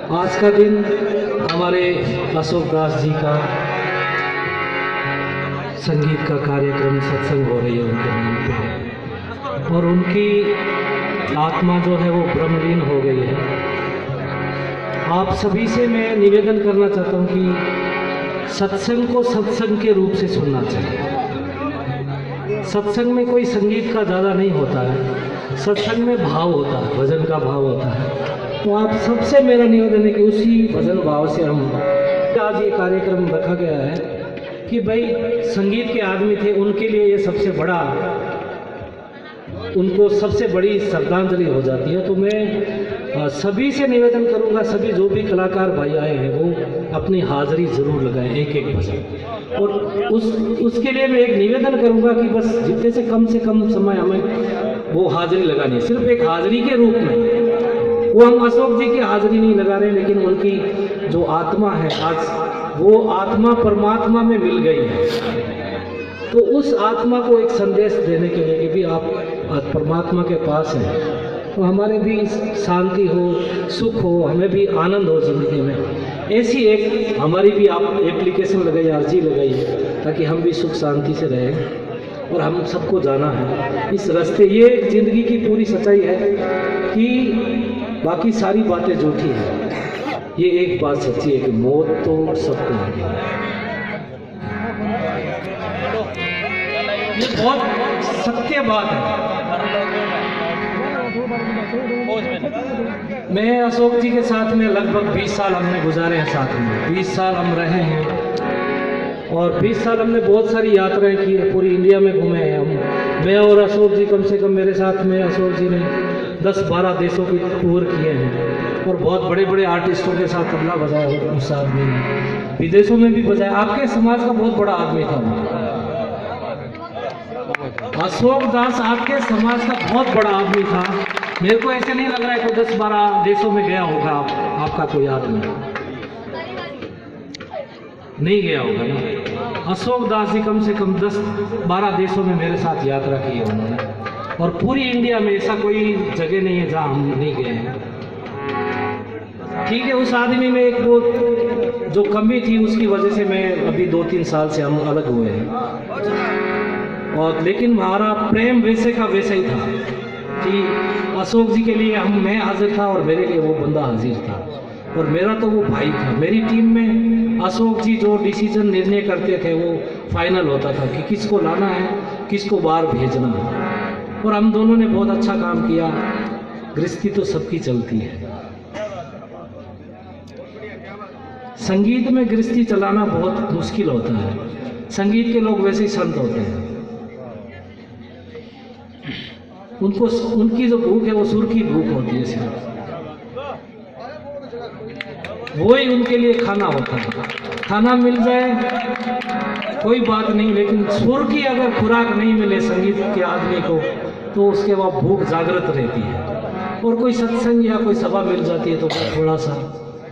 आज का दिन हमारे अशोक दास जी का संगीत का कार्यक्रम सत्संग हो रही है उनके नाम पे, और उनकी आत्मा जो है वो ब्रह्मलीन हो गई है। आप सभी से मैं निवेदन करना चाहता हूँ कि सत्संग को सत्संग के रूप से सुनना चाहिए। सत्संग में कोई संगीत का ज़्यादा नहीं होता है, सत्संग में भाव होता है, भजन का भाव होता है। तो आप सबसे मेरा निवेदन है कि उसी भजन भाव से हम आज ये कार्यक्रम रखा गया है कि भाई संगीत के आदमी थे, उनके लिए ये सबसे बड़ा, उनको सबसे बड़ी श्रद्धांजलि हो जाती है। तो मैं सभी से निवेदन करूंगा, सभी जो भी कलाकार भाई आए हैं वो अपनी हाजिरी ज़रूर लगाएं एक एक भजन, और उसके लिए मैं एक निवेदन करूंगा कि बस जितने से कम समय हमें वो हाजिरी लगानी है, सिर्फ एक हाजिरी के रूप में। वो हम अशोक जी की हाजिरी नहीं लगा रहे, लेकिन उनकी जो आत्मा है आज वो आत्मा परमात्मा में मिल गई है। तो उस आत्मा को एक संदेश देने के लिए कि भी आप परमात्मा के पास हैं, तो हमारे भी शांति हो, सुख हो, हमें भी आनंद हो ज़िंदगी में। ऐसी एक हमारी भी आप एप्लीकेशन लगाइए, अर्जी लगाइए, ताकि हम भी सुख शांति से रहें। और हम सबको जाना है इस रास्ते, ये ज़िंदगी की पूरी सच्चाई है कि बाकी सारी बातें झूठी हैं, ये एक बात सच्ची है कि मौत तो सबको आनी है। ये बहुत सत्य बात है। मैं अशोक जी के साथ में लगभग 20 साल हमने गुजारे हैं साथ में, 20 साल हम रहे हैं, और 20 साल हमने बहुत सारी यात्राएं की है, पूरी इंडिया में घूमे हैं हम। मैं और अशोक जी, कम से कम मेरे साथ में अशोक जी ने 10-12 देशों की टूर किए हैं, और बहुत बड़े बड़े आर्टिस्टों के साथ तबला बजाया उस आदमी ने, विदेशों में भी बजाया। आपके समाज का बहुत बड़ा आदमी था अशोक दास, आपके समाज का बहुत बड़ा आदमी था। मेरे को ऐसे नहीं लग रहा है कोई 10-12 देशों में गया होगा आपका कोई आदमी, नहीं गया होगा ना। अशोक दास जी कम से कम 10-12 देशों में मेरे साथ यात्रा की है उन्होंने, और पूरी इंडिया में ऐसा कोई जगह नहीं है जहाँ हम नहीं गए हैं। ठीक है, उस आदमी में एक वो जो कमी थी, उसकी वजह से मैं अभी 2-3 साल से हम अलग हुए हैं, और लेकिन हमारा प्रेम वैसे का वैसा ही था कि अशोक जी के लिए मैं हाजिर था और मेरे लिए वो बंदा हाजिर था, और मेरा तो वो भाई था। मेरी टीम में अशोक जी जो डिसीजन निर्णय करते थे वो फाइनल होता था कि किसको लाना है, किसको बाहर भेजना है, और हम दोनों ने बहुत अच्छा काम किया। गृहस्थी तो सबकी चलती है, संगीत में गृहस्थी चलाना बहुत मुश्किल होता है। संगीत के लोग वैसे ही संत होते हैं, उनको उनकी जो भूख है वो सुर की भूख होती है, सिर्फ वो ही उनके लिए खाना होता है। खाना मिल जाए कोई बात नहीं, लेकिन सुर की अगर खुराक नहीं मिले संगीत के आदमी को, तो उसके बाद भूख जागृत रहती है। और कोई सत्संग या कोई सभा मिल जाती है तो थोड़ा सा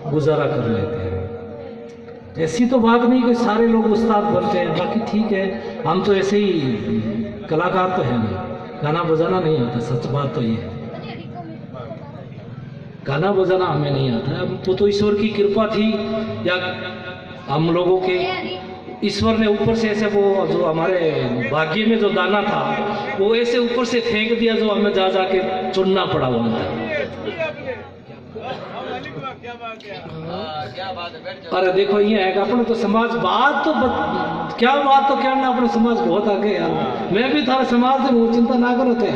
गुजारा कर लेते हैं। ऐसी तो बात नहीं कि सारे लोग उस्ताद बनते हैं, बाकी ठीक है, हम तो ऐसे ही कलाकार तो हैं नहीं, गाना बजाना नहीं आता, सच बात तो ये है, गाना बजाना हमें नहीं आता। अब तो ईश्वर की कृपा थी, या हम लोगों के ईश्वर ने ऊपर से ऐसे वो जो हमारे भाग्य में जो दाना था वो ऐसे ऊपर से फेंक दिया, जो हमें जा जाके चुनना पड़ा हुआ था। अरे देखो ये है कि अपने तो समाज बात तो क्या बात तो कहना, अपने समाज बहुत आगे यार। मैं भी थारे समाज से हूँ, चिंता ना करो थे।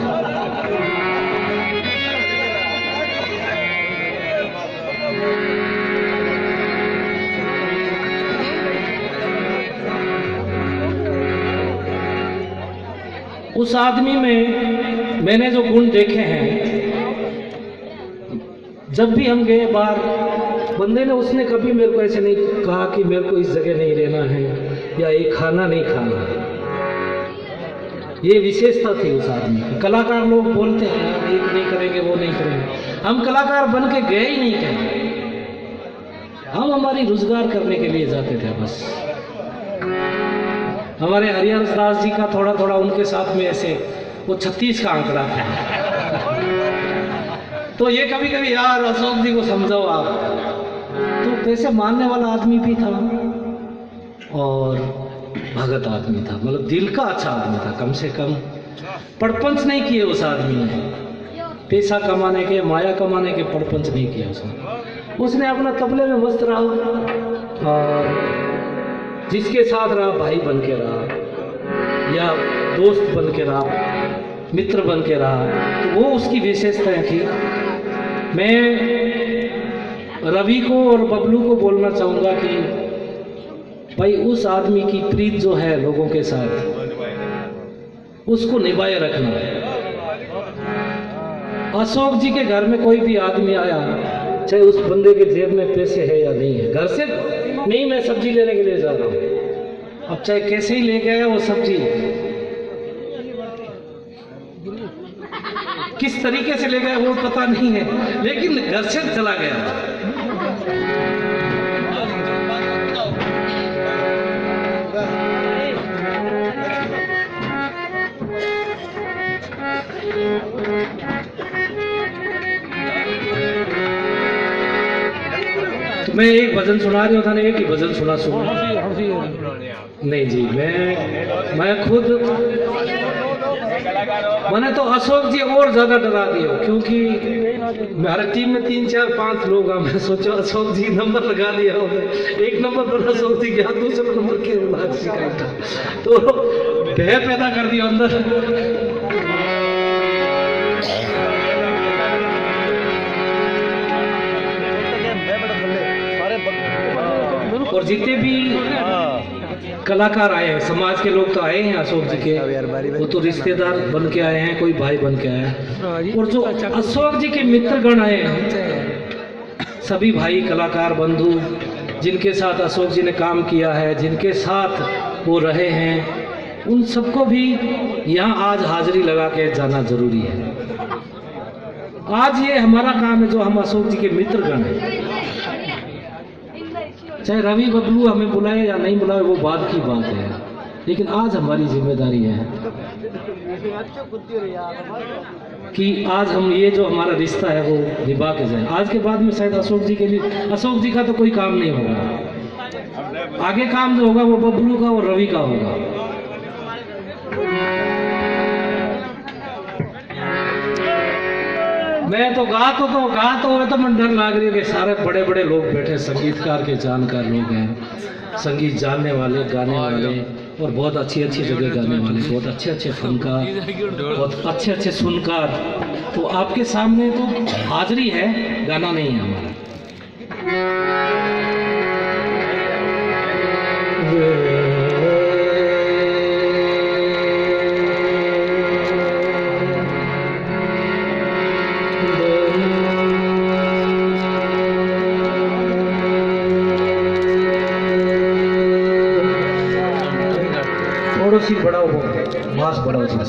उस आदमी में मैंने जो गुण देखे हैं, जब भी हम गए बाहर, बंदे ने उसने कभी मेरे को ऐसे नहीं कहा कि मेरे को इस जगह नहीं रहना है या ये खाना नहीं खाना है। ये विशेषता थी उस आदमी की। कलाकार लोग बोलते हैं यार ये नहीं करेंगे, वो नहीं करेंगे, हम कलाकार बन के गए ही नहीं कहीं। हम हमारी रोजगार करने के लिए जाते थे बस। हमारे हरिहर दास जी का थोड़ा थोड़ा उनके साथ में ऐसे वो 36 का आंकड़ा था। तो ये कभी कभी यार अशोक जी को समझाओ आप। तो पैसे मानने वाला आदमी भी था और भगत आदमी था, मतलब दिल का अच्छा आदमी था। कम से कम पड़पंच नहीं किए उस आदमी ने, पैसा कमाने के, माया कमाने के पड़पंच नहीं किया उसने अपना तबले में मस्त रहा और जिसके साथ रहा भाई बन के रहा या दोस्त बन के रहा, मित्र बन के रहा, तो वो उसकी विशेषताएं थी। मैं रवि को और बबलू को बोलना चाहूँगा कि भाई उस आदमी की प्रीत जो है लोगों के साथ, उसको निभाए रखना। अशोक जी के घर में कोई भी आदमी आया, चाहे उस बंदे के जेब में पैसे है या नहीं है, घर से नहीं मैं सब्जी लेने के लिए जा रहा हूँ, अब चाहे कैसे ही लेके आया वो सब्जी, किस तरीके से ले गया वो पता नहीं है, लेकिन घर से चला गया। तो मैं एक भजन सुना रही हूँ था, एक ही भजन सुना नहीं जी, मैं खुद मैंने तो अशोक जी और ज्यादा डरा दिया, क्योंकि हमारे टीम में 3 4 5 लोग हैं। मैं सोचा अशोक जी नंबर लगा दिया होगा, एक नंबर पर अशोक जी गया, दूसरे नंबर के तो भय पैदा कर दिया अंदर। और जितने भी कलाकार आए हैं, समाज के लोग तो आए हैं अशोक जी के, वो तो रिश्तेदार बन के आए हैं, कोई भाई बन के आया है, और जो अशोक जी के मित्रगण आए हैं, सभी भाई कलाकार बंधु जिनके साथ अशोक जी ने काम किया है, जिनके साथ वो रहे हैं, उन सबको भी यहाँ आज हाजिरी लगा के जाना जरूरी है। आज ये हमारा काम है, जो हम अशोक जी के मित्रगण हैं, चाहे रवि बबलू हमें बुलाए या नहीं बुलाए वो बात की बात है, लेकिन आज हमारी जिम्मेदारी है कि आज हम ये जो हमारा रिश्ता है वो निभा के जाए। आज के बाद में शायद अशोक जी के लिए, अशोक जी का तो कोई काम नहीं होगा, आगे काम जो होगा वो बबलू का और रवि का होगा। मैं तो गा तो मैं डर लग रही है कि सारे बड़े बड़े लोग बैठे, संगीतकार के जानकार लोग हैं, संगीत जानने वाले, गाने वाले, और बहुत अच्छी अच्छी जगह गाने वाले, बहुत अच्छे अच्छे फनकार, बहुत अच्छे अच्छे सुनकार। तो आपके सामने तो हाजिरी है, गाना नहीं है हमारा। थोड़ा सी बड़ा हो, मास बड़ा हो थोड़ा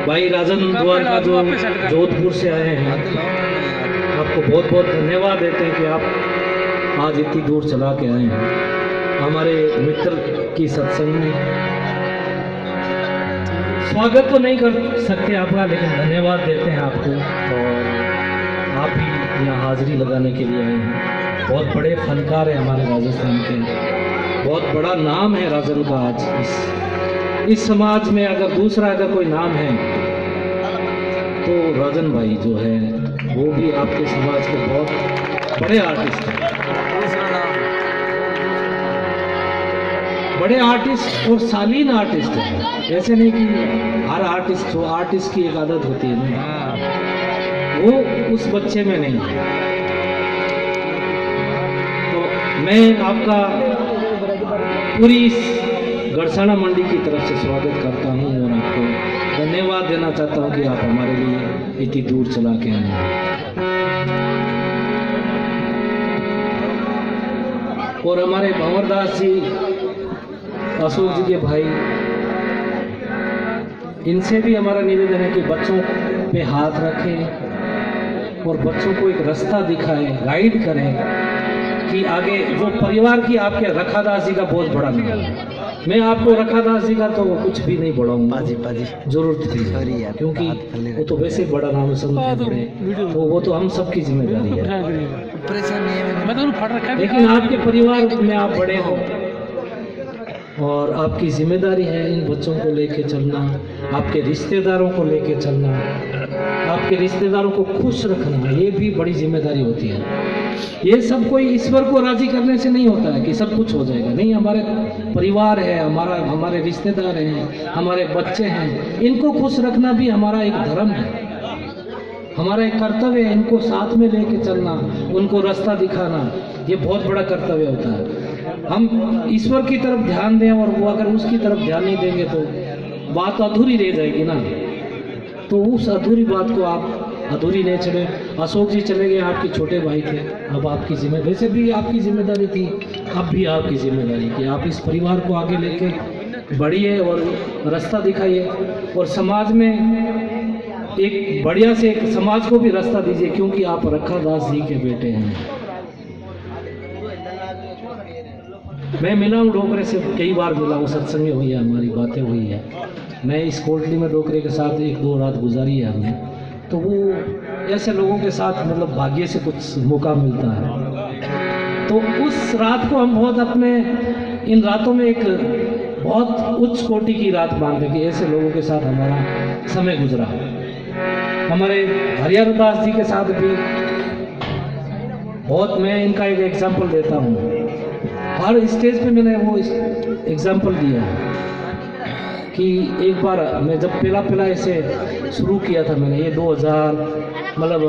भाई राजन द्वारका जो जोधपुर से आए हैं, आपको बहुत बहुत धन्यवाद देते हैं कि आप आज इतनी दूर चला के आए हैं हमारे मित्र की सत्संग में। स्वागत तो नहीं कर सकते आपका, लेकिन धन्यवाद देते हैं आपको। और आप भी यहाँ हाजिरी लगाने के लिए आए हैं। बहुत बड़े फनकार हैं हमारे राजस्थान के, बहुत बड़ा नाम है राजन का। आज इस समाज में अगर दूसरा अगर कोई नाम है तो राजन भाई जो है वो भी आपके समाज के बहुत बड़े आर्टिस्ट हैं, बड़े आर्टिस्ट और शालीन आर्टिस्ट हैं। ऐसे नहीं कि हर आर्टिस्ट जो आर्टिस्ट की एक आदत होती है ना, वो उस बच्चे में नहीं है। तो मैं आपका पूरी गड़साना मंडी की तरफ से स्वागत करता हूँ और आपको धन्यवाद देना चाहता हूँ कि आप हमारे लिए इतनी दूर चला के आए हैं। और हमारे भंवरदास जी, अशोक जी के भाई, इनसे भी हमारा निवेदन है कि बच्चों पे हाथ रखें और बच्चों को एक रास्ता दिखाएं, गाइड करें कि आगे जो परिवार की आपके रखादास जी का बहुत बड़ा नाम है। मैं आपको रखादास जी का तो कुछ भी नहीं बढ़ाऊंगा, जरूरत भी, क्योंकि वो तो वैसे बड़ा नाम संत बड़े, तो वो तो हम सबकी जिम्मेदारी है। लेकिन आपके परिवार में आप बड़े हो और आपकी जिम्मेदारी है इन बच्चों को लेके चलना, आपके रिश्तेदारों को लेके चलना, आपके रिश्तेदारों को खुश रखना, ये भी बड़ी जिम्मेदारी होती है। ये सब कोई ईश्वर को राजी करने से नहीं होता है कि सब कुछ हो जाएगा, नहीं। हमारे परिवार है, हमारे रिश्तेदार हैं, हमारे बच्चे हैं, इनको खुश रखना भी हमारा एक धर्म है, हमारा एक कर्तव्य है। इनको साथ में लेके चलना, उनको रास्ता दिखाना, ये बहुत बड़ा कर्तव्य होता है। हम ईश्वर की तरफ ध्यान दें और वो अगर उसकी तरफ ध्यान नहीं देंगे तो बात अधूरी रह जाएगी ना। तो उस अधूरी बात को आप अधूरी नहीं चले। अशोक जी चले गए, आपके छोटे भाई थे, अब आपकी जिम्मेदारी, वैसे भी आपकी जिम्मेदारी थी, अब भी आपकी जिम्मेदारी कि आप इस परिवार को आगे लेके बढ़िए और रास्ता दिखाइए और समाज में एक बढ़िया से एक समाज को भी रास्ता दीजिए, क्योंकि आप रखादास जी के बेटे हैं। मैं मिला हूँ डोकरे से, कई बार मिला हूँ, सत्संग हुई है, हमारी बातें हुई है। मैं इस कोटली में डोकरे के साथ 1-2 रात गुजारी है हमने, तो वो ऐसे लोगों के साथ मतलब भाग्य से कुछ मौका मिलता है। तो उस रात को हम बहुत अपने इन रातों में एक बहुत उच्च कोटि की रात मानते कि ऐसे लोगों के साथ हमारा समय गुजरा। हमारे हरिहर दास जी के साथ भी बहुत, मैं इनका एक एग्जाम्पल देता हूँ। हर स्टेज पे मैंने वो एग्जाम्पल दिया कि एक बार मैं जब पहला ऐसे शुरू किया था मैंने, ये 2000 मतलब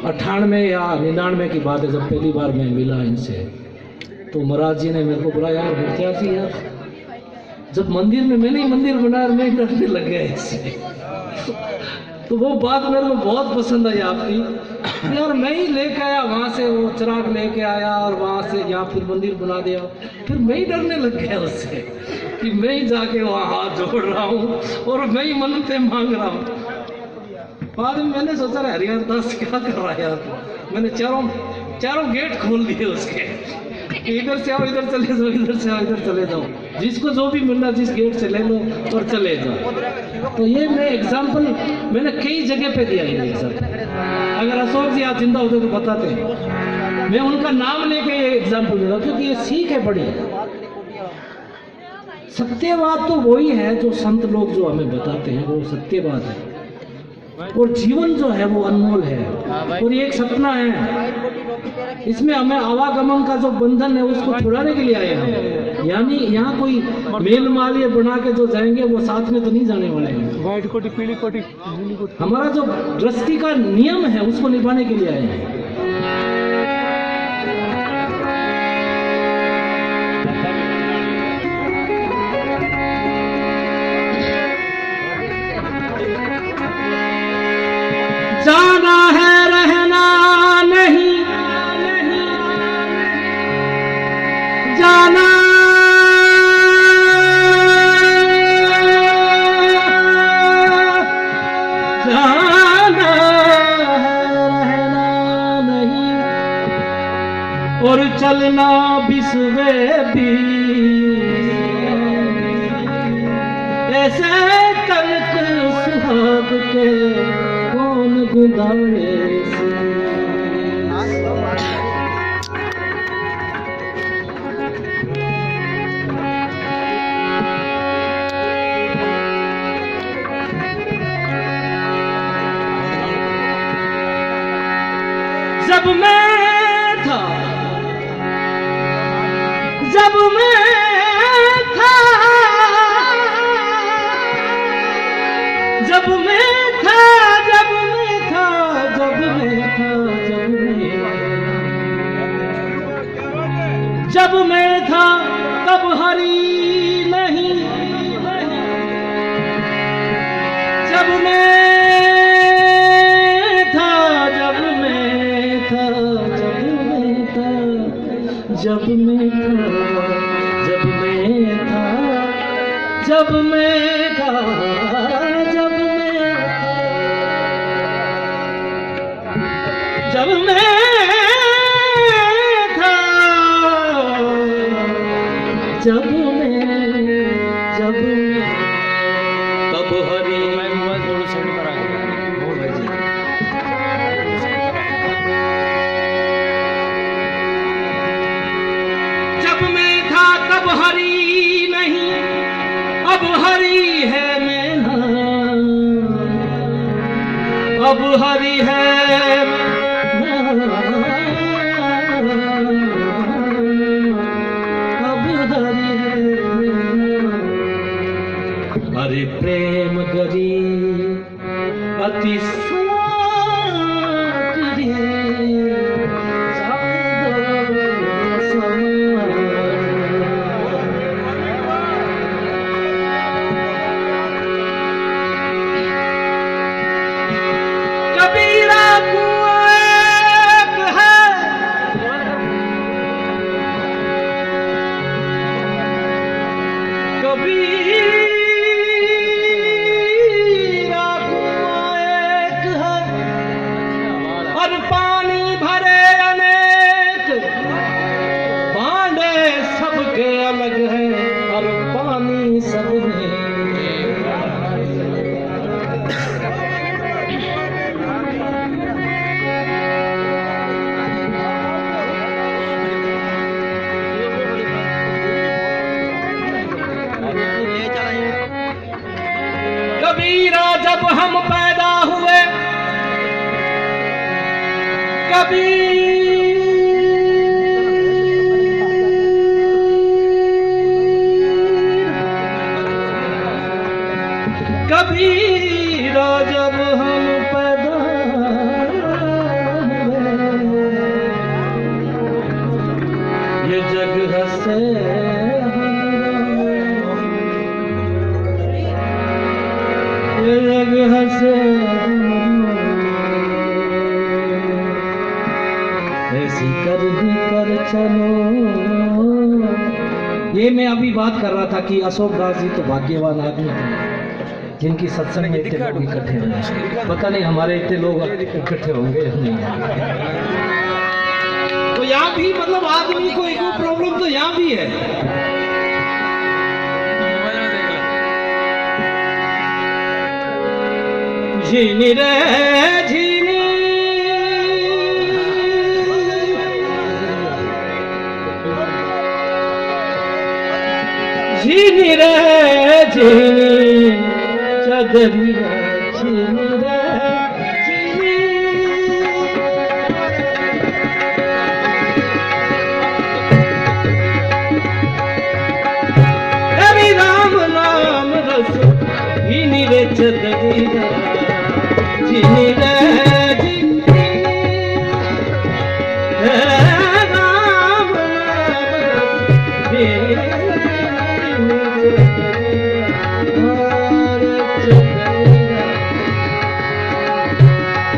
98 या 99 की बात है, जब पहली बार मैं मिला इनसे, तो महाराज जी ने मेरे को बोला, यार मुखिया जी यार, जब मंदिर में मैंने ही मंदिर बनाया और मैं डरने लग गया इससे। तो वो बात मेरे को बहुत पसंद आई आपकी, यार मैं ही लेके आया वहाँ से, वो चिराग लेके आया और वहाँ से यहाँ फिर मंदिर बना दिया, फिर मैं ही डरने लग गया उससे कि मैं ही जाके वहाँ हाथ जोड़ रहा हूँ और मैं ही मन्नतें मांग रहा हूँ। बाद में मैंने सोचा हरिहर दास क्या कर रहा है यार, मैंने चारों गेट खोल दिए उसके, इधर से आओ इधर चले जाओ, इधर से आओ इधर चले जाओ, जिसको जो भी मिलना जिस गेट से ले लो और चले जाओ। तो ये मैं एग्जाम्पल मैंने कई जगह पे दिया है एग्जाम्पल। अगर अशोक जी आप जिंदा होते तो बताते, मैं उनका नाम लेके ये एग्जाम्पल दे रहा हूँ, क्योंकि ये सीख है बड़ी। सत्यवाद तो वही है जो संत लोग जो हमें बताते हैं, वो सत्यवाद है, और जीवन जो है वो अनमोल है, और ये एक सपना है। इसमें हमें आवागमन का जो बंधन है उसको छुड़ाने के लिए आए हैं, यानी यहाँ कोई मेल माल ये बना के जो जाएंगे वो साथ में तो नहीं जाने वाले हैं। व्हाइट कोटी, पीली कोटी, नीली कोटी, हमारा जो दृष्टि का नियम है उसको निभाने के लिए आए हैं। जाना है रहना नहीं, जाना जाना है रहना नहीं, और चलना बिस्वे भी ऐसे तलक सुहाग के कौन गुदारे से। जब मैं था जब मैं था जब मैं था जब मैं था जब मैं था जब मैं था तब हरी नहीं, जब मैं था जब मैं था जब मैं था जब मैं था जब मैं था जब मैं था जब मैं जब मैं था जब मैं तब हरी। मैं मोबाइल थोड़ा साइड पर आ गया। हो भाई जी, जब मैं था तब हरी नहीं, अब हरी है मैं ना, अब हरी है मैं ना, अब हरी है मैं ना। अरे प्रेम गरी अति कबीरा कुआं एक है, कबीरा कुआं एक है, और पानी भरे अनेक, भांडे सबके अलग है, और पानी सब में। कबीरा जब हम पैदा हुए, ये जग हसे ये जग हसे ऐसी कर चलो। ये मैं अभी बात कर रहा था कि अशोक दास जी तो भाग्यवान आदमी हैं जिनकी सत्संग में इतने लोग इकट्ठे होंगे। पता नहीं हमारे इतने लोग इकट्ठे होंगे नहीं। तो यहाँ भी मतलब आदमी को एक प्रॉब्लम तो यहाँ भी है। झीनी रे झीनी झीनी रे झीनी चदरी रे झीनी रे झीनी। हरि राम नाम रस झीनी रे चदरी रे झीनी रे झीनी। राम नाम रस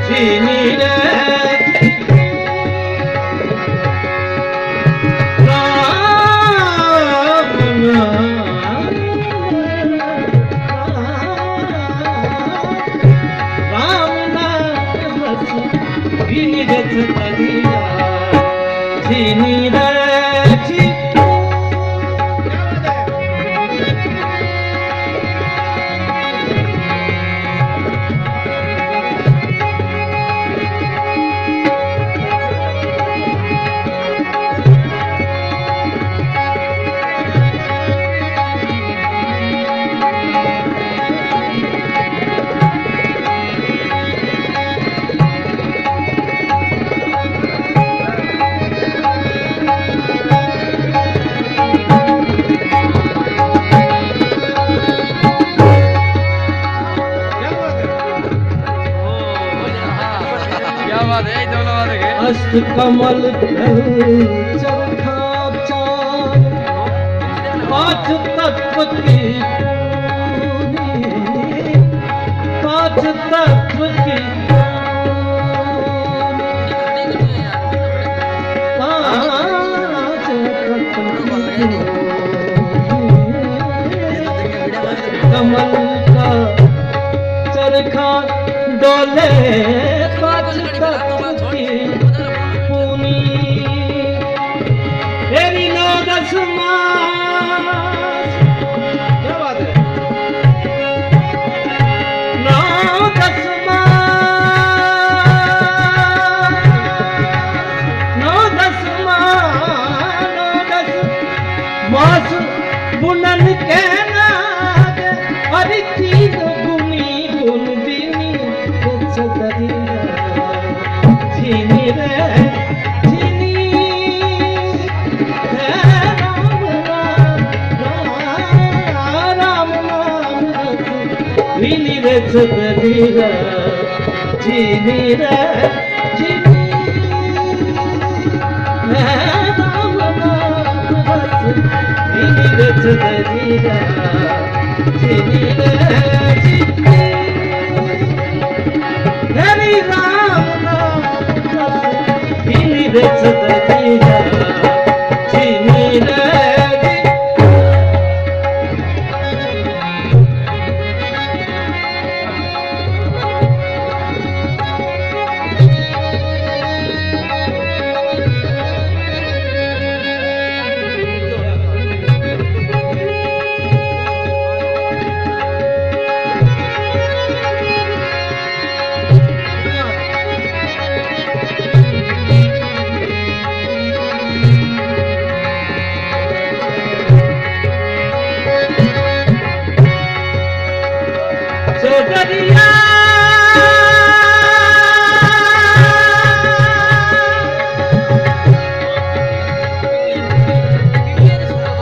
झीनी रे अष्ट कमल चरखा चार पांच तत्व की पांच तत्व की कमल का चरखा डोले पांच तत्व की क्या बात है। 9-10 मास बुनन के नाग हरि तीन गुनी गुन बिनी झीनी रे झीनी रे चदरी रे झीनी रे झीनी। राम नाम रस झीनी रे चदरी रे झीनी रे झीनी। हरि राम नाम रस झीनी रे चदरी रे झीनी रे।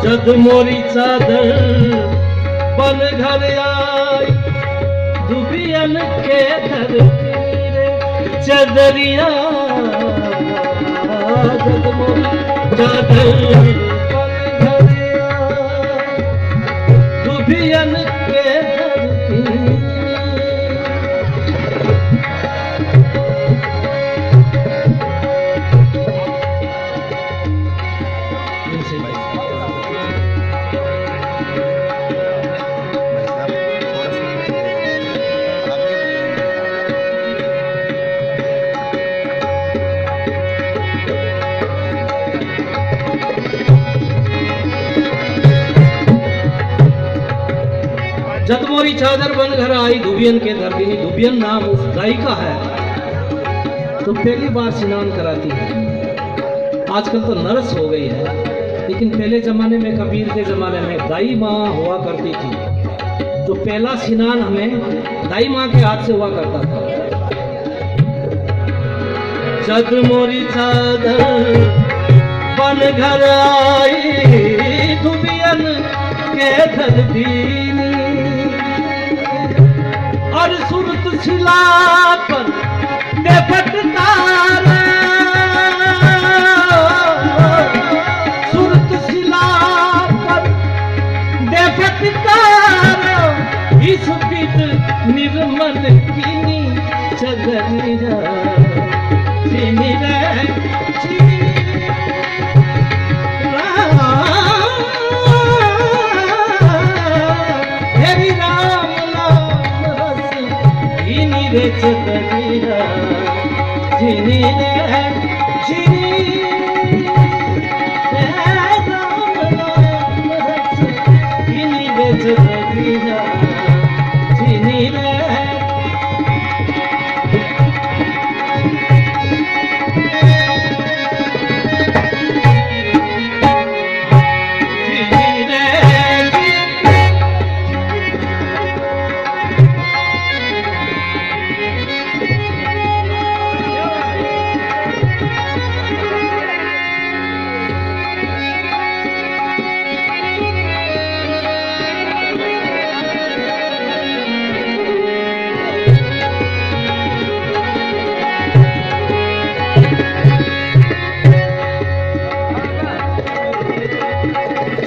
जद मोरी चादर बन घर आई दुबियन के धर चदरिया जद मोरी चादर दुबियन के धरती जद मोरी चादर बन घर आई दुबियन के धरती। दुबियन नाम उस दाई का है तो पहली बार स्नान कराती है। आजकल तो नर्स हो गई है, लेकिन पहले जमाने में, कबीर के जमाने में दाई माँ हुआ करती थी। तो पहला स्नान हमें दाई माँ के हाथ से हुआ करता था। जद मोरी चादर बन घर आई दुबियन के धरती और सुरत शिला पर देवता सुरत शिला पर देवता इस पीत निर्मल कीनी चगरिया चीनी रे चीनी रे चगरिया चीनी रे चीनी राम नाम रस चीनी रे चगरिया चीनी रे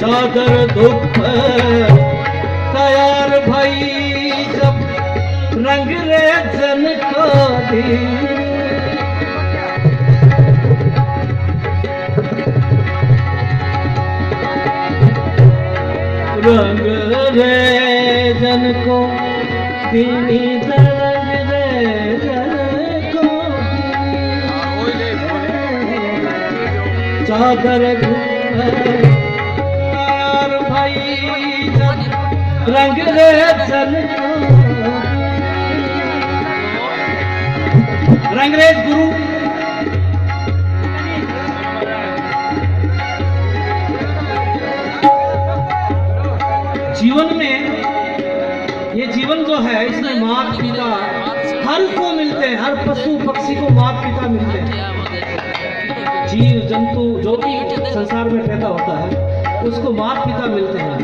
चादर दुख तैयार भाई जब रंग रेजन को दी रंग रेजन को दीनी रंग रेजन को चादर दुख रंग रेजन रंगरेज गुरु जीवन में, ये जीवन जो है इसमें माता पिता हर को मिलते हैं, हर पशु पक्षी को माता पिता मिलते हैं। जीव जंतु जो भी संसार में पैदा होता है उसको माता पिता मिलते हैं,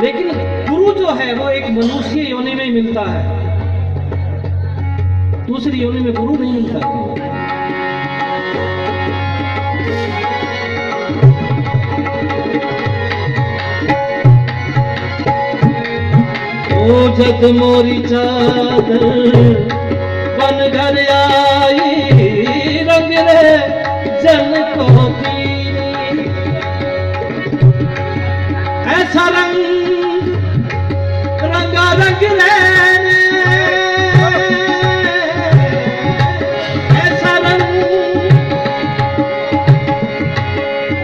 लेकिन गुरु जो है वो एक मनुष्य योनि में मिलता है, दूसरी योनि में गुरु नहीं मिलता। ओ जद मोरी चादर बन घर आई रंग रे जन को पीरी ऐसा रंग रंगा रंग रहने ऐसा रंग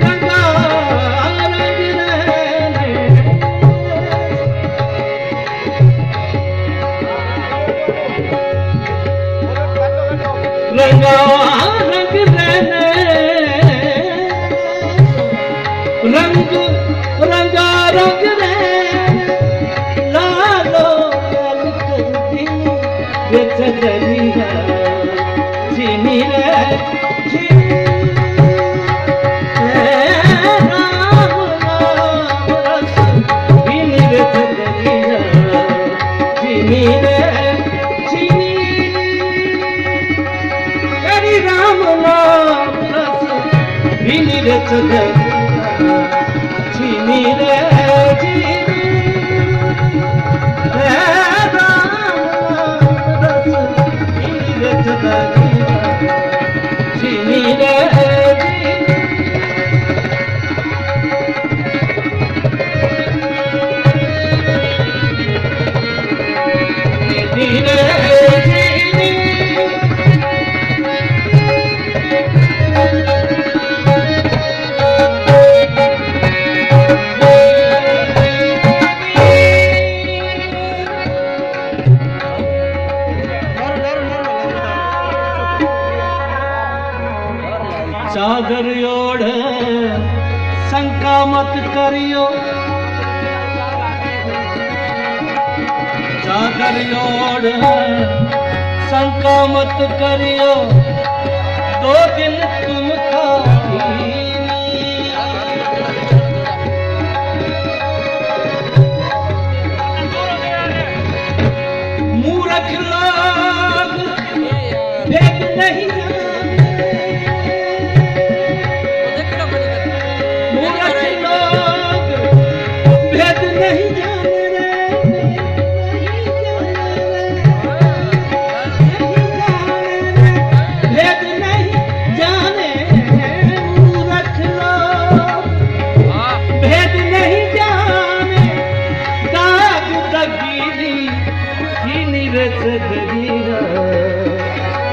रंगा रंग रहने रंगा रंग रहने रंग रंगा रंग चगरिया चीनी रे चीनी राम नाम रस चीनी रे चगरिया चीनी रे चीनी राम नाम रस चीनी रे चगरिया छीनी रे छीनी रे राम रस छीनी रे छीनी छीनी रे चादर ओढ़ शंका मत करियो चादर ओढ़ शंका मत करियो 2 दिन तुम खाई मूर्ख लोग भेद नहीं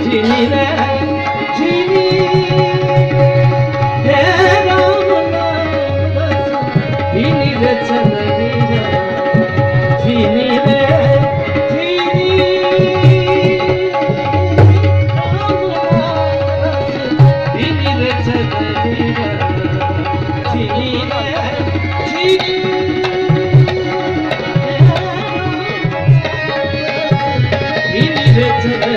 छीनी रे छीनी रे राम छीनी रे छीनी रे छीनी छीनी रे छीनी रे छीनी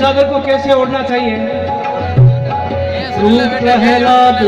चादर को कैसे ओढ़ना चाहिए? प्रहलाद